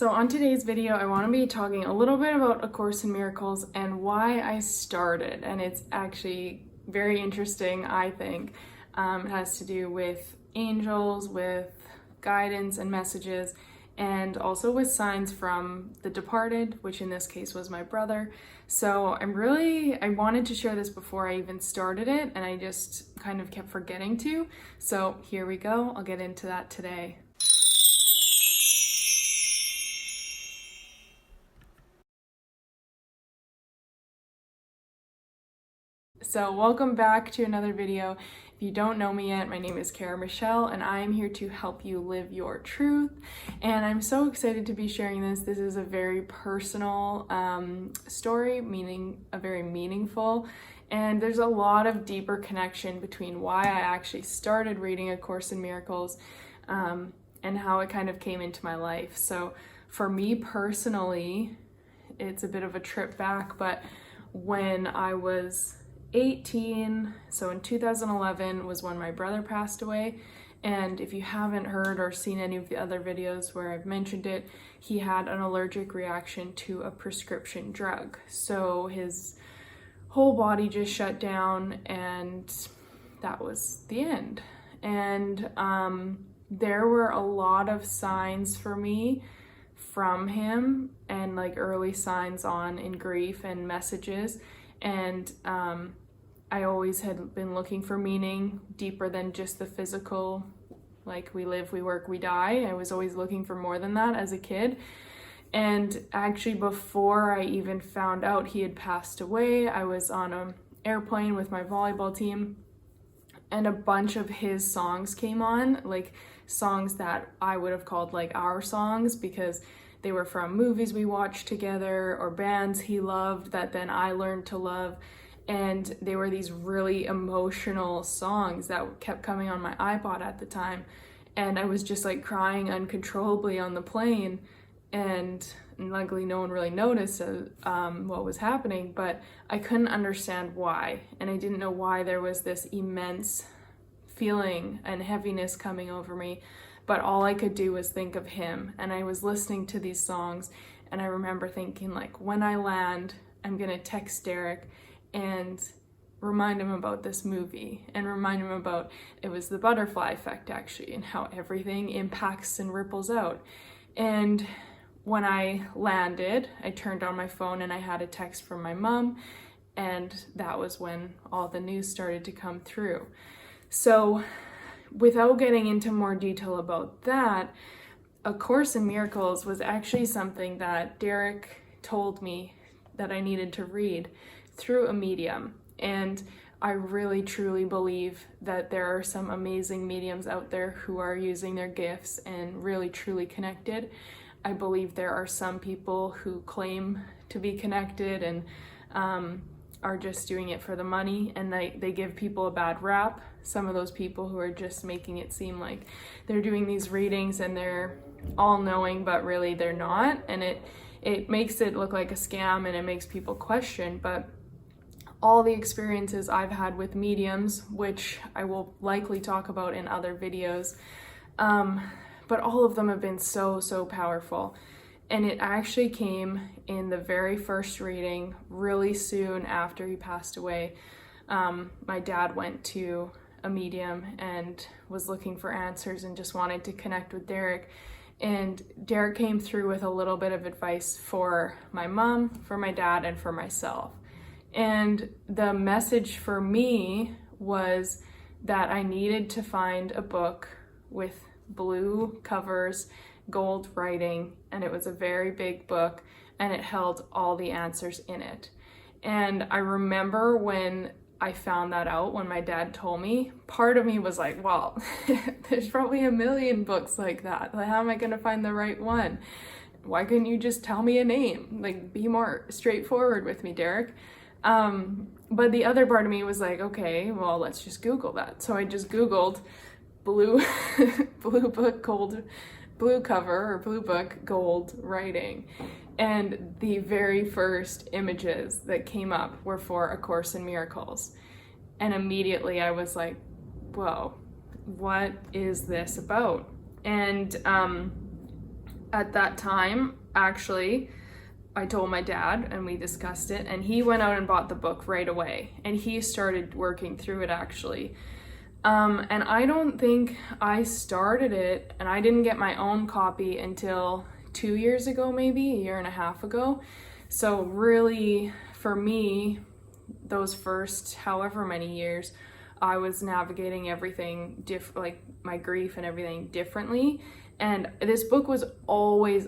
So on today's video, I want to be talking a little bit about A Course in Miracles and why I started. And it's actually very interesting, I think. It has to do with angels, with guidance and messages, and also with signs from the departed, which in this case was my brother. So I wanted to share this before I even started it, and I just kind of kept forgetting to. So here we go. I'll get into that today. So welcome back to another video. If you don't know me yet, my name is Kara Michelle and I am here to help you live your truth. And I'm so excited to be sharing this. This is a very personal story, meaning a very meaningful. And there's a lot of deeper connection between why I actually started reading A Course in Miracles and how it kind of came into my life. So for me personally, it's a bit of a trip back, but when I was 18, so in 2011 was when my brother passed away. And if you haven't heard or seen any of the other videos where I've mentioned it, he had an allergic reaction to a prescription drug. So his whole body just shut down and that was the end. And there were a lot of signs for me from him and like early signs on in grief and messages. And I always had been looking for meaning deeper than just the physical, like we live, we work, we die. I was always looking for more than that as a kid. And actually before I even found out he had passed away, I was on an airplane with my volleyball team and a bunch of his songs came on, like songs that I would have called like our songs because they were from movies we watched together or bands he loved that then I learned to love. And they were these really emotional songs that kept coming on my iPod at the time. And I was just like crying uncontrollably on the plane. And luckily no one really noticed what was happening, but I couldn't understand why. And I didn't know why there was this immense feeling and heaviness coming over me. But all I could do was think of him. And I was listening to these songs and I remember thinking like, when I land, I'm gonna text Derek and remind him about this movie and remind him about, it was the butterfly effect actually, and how everything impacts and ripples out. And when I landed, I turned on my phone and I had a text from my mom, and that was when all the news started to come through. So without getting into more detail about that, A Course in Miracles was actually something that Derek told me that I needed to read through a medium. And I really truly believe that there are some amazing mediums out there who are using their gifts and really truly connected. I believe there are some people who claim to be connected and are just doing it for the money, and they give people a bad rap. Some of those people who are just making it seem like they're doing these readings and they're all-knowing, but really they're not. And it makes it look like a scam and it makes people question. But all the experiences I've had with mediums, which I will likely talk about in other videos, but all of them have been so powerful. And it actually came in the very first reading, really soon after he passed away. My dad went to a medium and was looking for answers and just wanted to connect with Derek. And Derek came through with a little bit of advice for my mom, for my dad, and for myself. And the message for me was that I needed to find a book with blue covers, gold writing, and it was a very big book and it held all the answers in it. And I remember when I found that out, when my dad told me, part of me was like, well, there's probably a million books like that. Like, how am I gonna find the right one? Why couldn't you just tell me a name? Like, be more straightforward with me, Derek. But the other part of me was like, okay, well, let's just Google that. So I just Googled blue book, blue cover or blue book, gold writing. And the very first images that came up were for A Course in Miracles. And immediately I was like, whoa, what is this about? And at that time, actually, I told my dad and we discussed it, and he went out and bought the book right away, and he started working through it actually. And I don't think I started it, and I didn't get my own copy until 2 years ago, maybe a year and a half ago. So really, for me, those first however many years, I was navigating everything like my grief and everything differently. And this book was always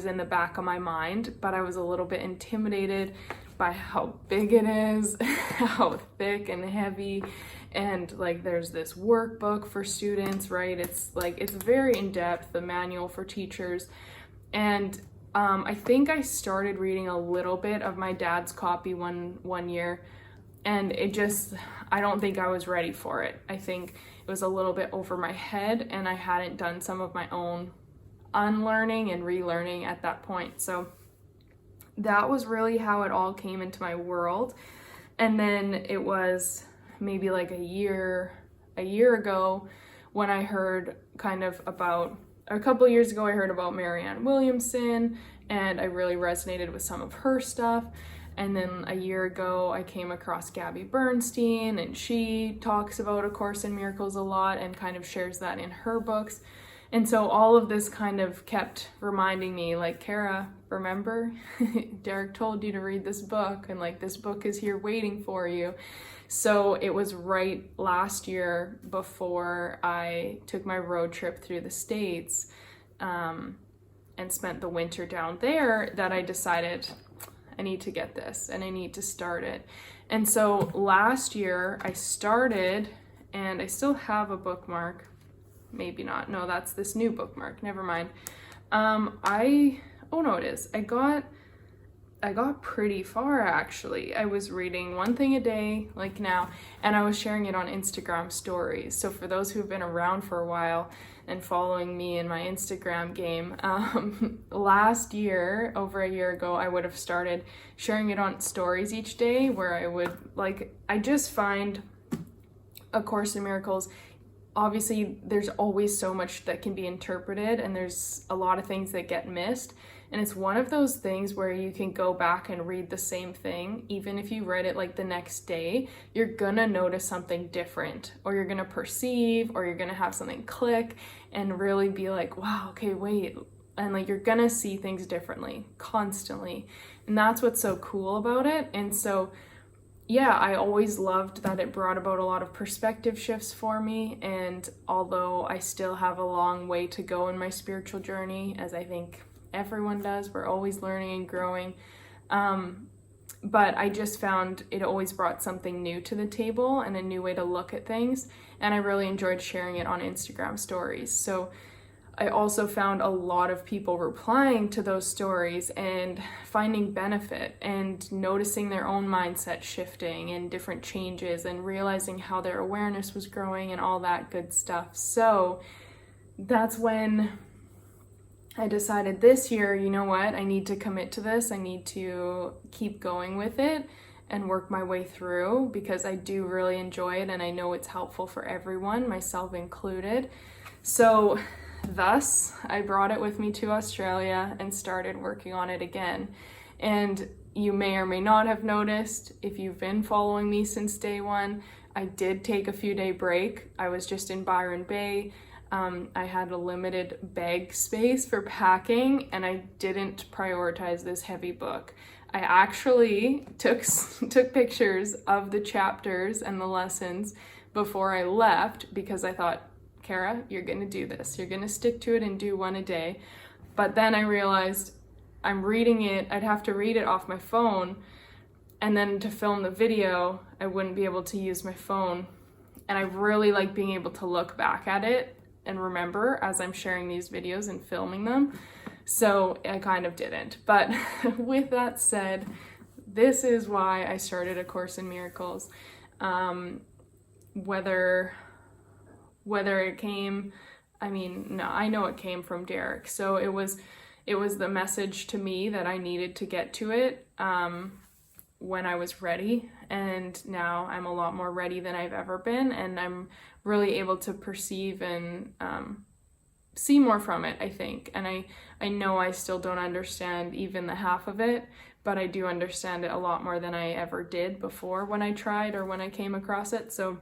in the back of my mind, but I was a little bit intimidated by how big it is, how thick and heavy, and like there's this workbook for students, right? It's very in-depth, the manual for teachers. And I think I started reading a little bit of my dad's copy one year, and I don't think I was ready for it. I think it was a little bit over my head, and I hadn't done some of my own unlearning and relearning at that point. So that was really how it all came into my world. And then it was maybe like a year ago when I heard a couple years ago, I heard about Marianne Williamson, and I really resonated with some of her stuff. And then a year ago, I came across Gabby Bernstein, and she talks about A Course in Miracles a lot and kind of shares that in her books. And so all of this kind of kept reminding me, like, Kara, remember? Derek told you to read this book, and like this book is here waiting for you. So it was right last year before I took my road trip through the States and spent the winter down there that I decided I need to get this and I need to start it. And so last year I started, and I still have a bookmark. Maybe not. No, that's this new bookmark. Never mind. Oh no, it is. I got pretty far actually. I was reading one thing a day like now, and I was sharing it on Instagram stories. So for those who've been around for a while and following me in my Instagram game, last year, over a year ago, I would have started sharing it on stories each day, where I just find A Course in Miracles, obviously there's always so much that can be interpreted, and there's a lot of things that get missed. And it's one of those things where you can go back and read the same thing, even if you read it like the next day, you're gonna notice something different, or you're gonna perceive, or you're gonna have something click and really be like, wow, okay, wait. And like you're gonna see things differently constantly. And that's what's so cool about it. And so yeah, I always loved that it brought about a lot of perspective shifts for me. And although I still have a long way to go in my spiritual journey, as I think everyone does, we're always learning and growing. But I just found it always brought something new to the table and a new way to look at things. And I really enjoyed sharing it on Instagram stories. So I also found a lot of people replying to those stories and finding benefit and noticing their own mindset shifting and different changes and realizing how their awareness was growing and all that good stuff. So that's when I decided this year, you know what, I need to commit to this. I need to keep going with it and work my way through, because I do really enjoy it and I know it's helpful for everyone, myself included. So thus, I brought it with me to Australia and started working on it again. And you may or may not have noticed, if you've been following me since day one, I did take a few-day break. I was just in Byron Bay. I had a limited bag space for packing, and I didn't prioritize this heavy book. I actually took pictures of the chapters and the lessons before I left, because I thought, Kara, you're gonna do this. You're gonna stick to it and do one a day. But then I realized I'm reading it, I'd have to read it off my phone, and then to film the video, I wouldn't be able to use my phone. And I really like being able to look back at it and remember as I'm sharing these videos and filming them. So I kind of didn't. But with that said, this is why I started A Course in Miracles. Whether it came, I know it came from Derek. So it was the message to me that I needed to get to it when I was ready. And now I'm a lot more ready than I've ever been. And I'm really able to perceive and see more from it, I think. And I know I still don't understand even the half of it, but I do understand it a lot more than I ever did before when I tried or when I came across it. So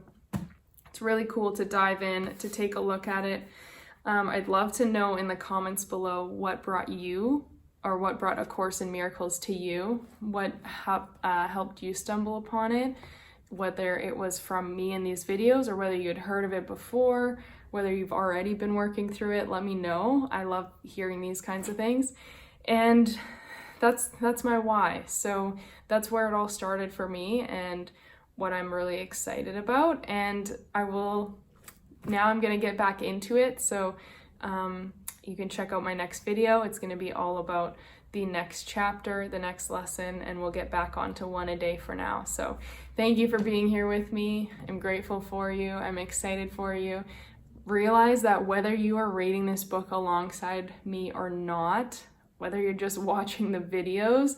it's really cool to dive in, to take a look at it. I'd love to know in the comments below what brought you, or what brought A Course in Miracles to you, what helped you stumble upon it, whether it was from me in these videos or whether you had heard of it before, whether you've already been working through it. Let me know. I love hearing these kinds of things. And that's my why. So that's where it all started for me and what I'm really excited about. And now I'm gonna get back into it. So you can check out my next video. It's gonna be all about the next chapter, the next lesson, and we'll get back onto one a day for now. So thank you for being here with me. I'm grateful for you. I'm excited for you. Realize that whether you are reading this book alongside me or not, whether you're just watching the videos,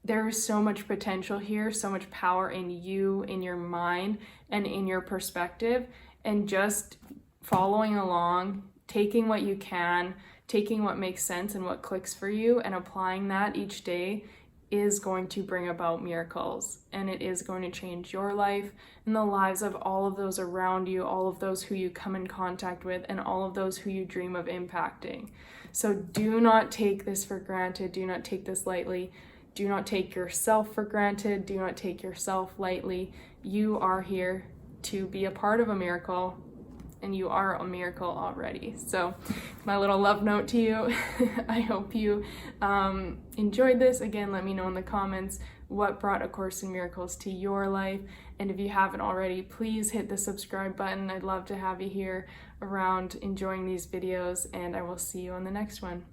there is so much potential here, so much power in you, in your mind, and in your perspective, and just following along, taking what you can, taking what makes sense and what clicks for you, and applying that each day is going to bring about miracles, and it is going to change your life and the lives of all of those around you, all of those who you come in contact with, and all of those who you dream of impacting. So do not take this for granted. Do not take this lightly. Do not take yourself for granted. Do not take yourself lightly. You are here to be a part of a miracle, and you are a miracle already. So my little love note to you. I hope you enjoyed this. Again, let me know in the comments what brought A Course in Miracles to your life. And if you haven't already, please hit the subscribe button. I'd love to have you here around enjoying these videos, and I will see you on the next one.